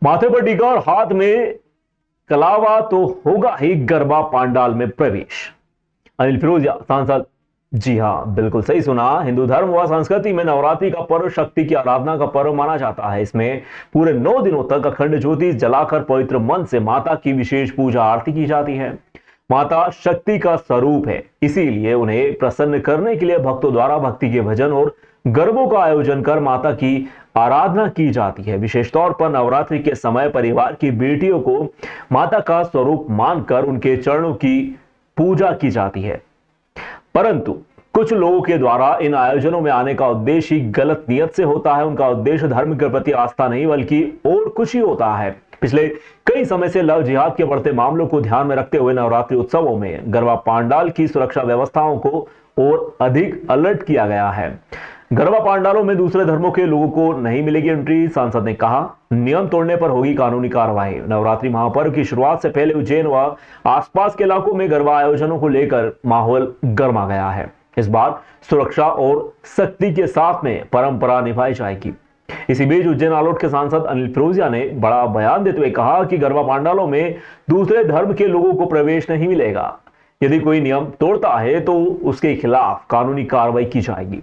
माथे पर टीका और हाथ में कलावा तो होगा ही गरबा पांडाल में प्रवेश। अनिल फिरोजिया सांसद। जी हां, बिल्कुल सही सुना। हिंदू धर्म व संस्कृति में नवरात्रि का पर्व शक्ति की आराधना का पर्व माना जाता है। इसमें पूरे 9 दिनों तक अखंड ज्योति जलाकर पवित्र मन से माता की विशेष पूजा आरती की जाती है। माता शक्ति का स्वरूप है, इसीलिए उन्हें प्रसन्न करने के लिए भक्तों द्वारा भक्ति के भजन और गरबों का आयोजन कर माता की आराधना की जाती है। विशेष तौर पर नवरात्रि के समय परिवार की बेटियों को माता का स्वरूप मानकर उनके चरणों की पूजा की जाती है। परंतु कुछ लोगों के द्वारा इन आयोजनों में आने का उद्देश्य ही गलत नियत से होता है। उनका उद्देश्य धर्म के प्रति आस्था नहीं बल्कि और कुछ ही होता है। पिछले कई समय से लव जिहाद के बढ़ते मामलों को ध्यान में रखते हुए नवरात्रि उत्सवों में गरबा पांडाल की सुरक्षा व्यवस्थाओं को और अधिक अलर्ट किया गया है। गरबा पांडालों में दूसरे धर्मों के लोगों को नहीं मिलेगी एंट्री। सांसद ने कहा, नियम तोड़ने पर होगी कानूनी कार्रवाई। नवरात्रि महापर्व की शुरुआत से पहले उज्जैन व आसपास के इलाकों में गरबा आयोजनों को लेकर माहौल गर्मा गया है। इस बार सुरक्षा और सख्ती के साथ में परंपरा निभाई जाएगी। इसी बीच उज्जैन आलोट के सांसद अनिल फिरोजिया ने बड़ा बयान देते हुए कहा कि गरबा पांडालों में दूसरे धर्म के लोगों को प्रवेश नहीं मिलेगा। यदि कोई नियम तोड़ता है तो उसके खिलाफ कानूनी कार्रवाई की जाएगी।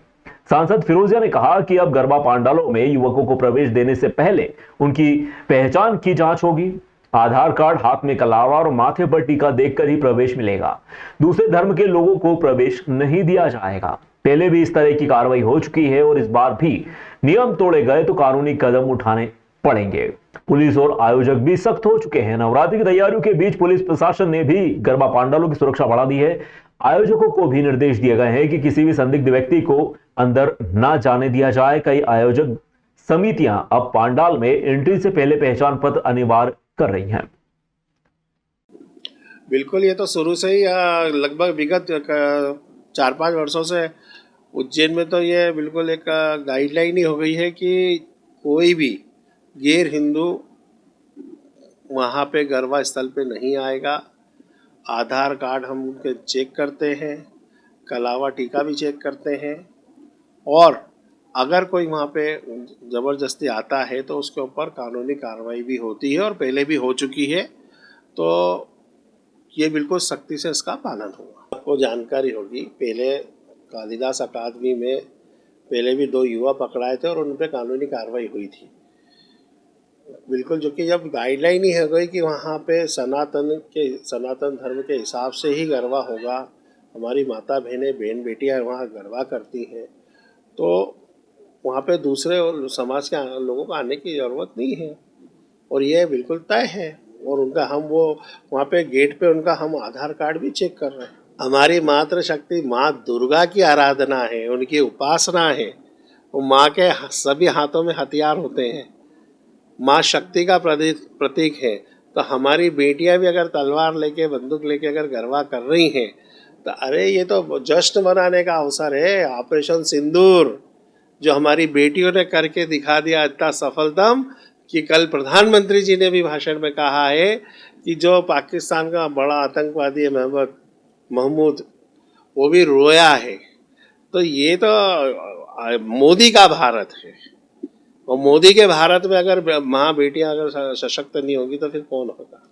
सांसद फिरोजिया ने कहा कि अब गरबा पांडालों में युवकों को प्रवेश देने से पहले उनकी पहचान की जांच होगी। आधार कार्ड, हाथ में कलावा और माथे पर टीका देखकर ही प्रवेश मिलेगा। दूसरे धर्म के लोगों को प्रवेश नहीं दिया जाएगा। पहले भी इस तरह की कार्रवाई हो चुकी है और इस बार भी नियम तोड़े गए तो कानूनी कदम उठाने पड़ेंगे। पुलिस और आयोजक भी सख्त हो चुके हैं। नवरात्रि की तैयारियों के बीच पुलिस प्रशासन ने भी गरबा पांडालों की सुरक्षा बढ़ा दी है। आयोजकों को भी निर्देश दिए गए हैं कि किसी भी संदिग्ध व्यक्ति को अंदर ना जाने दिया जाए। कई आयोजक समितियां अब पांडाल में एंट्री से पहले पहचान पत्र अनिवार्य कर रही हैं। बिल्कुल, ये तो शुरू से ही लगभग विगत 4-5 वर्षों से उज्जैन में तो ये बिल्कुल एक गाइडलाइन ही हो गई है कि कोई भी गैर हिंदू वहाँ पे गरबा स्थल पे नहीं आएगा। आधार कार्ड हम उनके चेक करते हैं, कलावा टीका भी चेक करते हैं और अगर कोई वहाँ पे ज़बरदस्ती आता है तो उसके ऊपर कानूनी कार्रवाई भी होती है और पहले भी हो चुकी है। तो ये बिल्कुल सख्ती से इसका पालन होगा। आपको जानकारी होगी, पहले कालिदास अकादमी में पहले भी 2 युवा पकड़ाए थे और उन पर कानूनी कार्रवाई हुई थी। बिल्कुल, जो कि जब गाइडलाइन ही हो गई कि वहाँ पे सनातन धर्म के हिसाब से ही गरबा होगा, हमारी माता बहनें बहन बेटियाँ वहाँ गरबा करती हैं, तो वहाँ पे दूसरे और समाज के लोगों को आने की ज़रूरत नहीं है और ये बिल्कुल तय है। और उनका हम वो वहाँ पे गेट पे उनका हम आधार कार्ड भी चेक कर रहे हैं। हमारी मातृशक्ति माँ दुर्गा की आराधना है, उनकी उपासना है। वो माँ के सभी हाथों में हथियार होते हैं, माँ शक्ति का प्रतीक है। तो हमारी बेटियां भी अगर तलवार लेके बंदूक लेके अगर गरबा कर रही हैं तो अरे ये तो जश्न मनाने का अवसर है। ऑपरेशन सिंदूर जो हमारी बेटियों ने करके दिखा दिया इतना सफलतम कि कल प्रधानमंत्री जी ने भी भाषण में कहा है कि जो पाकिस्तान का बड़ा आतंकवादी है महमूद, वो भी रोया है। तो ये तो मोदी का भारत है और मोदी के भारत में अगर माँ बेटियां अगर सशक्त नहीं होगी तो फिर कौन होगा।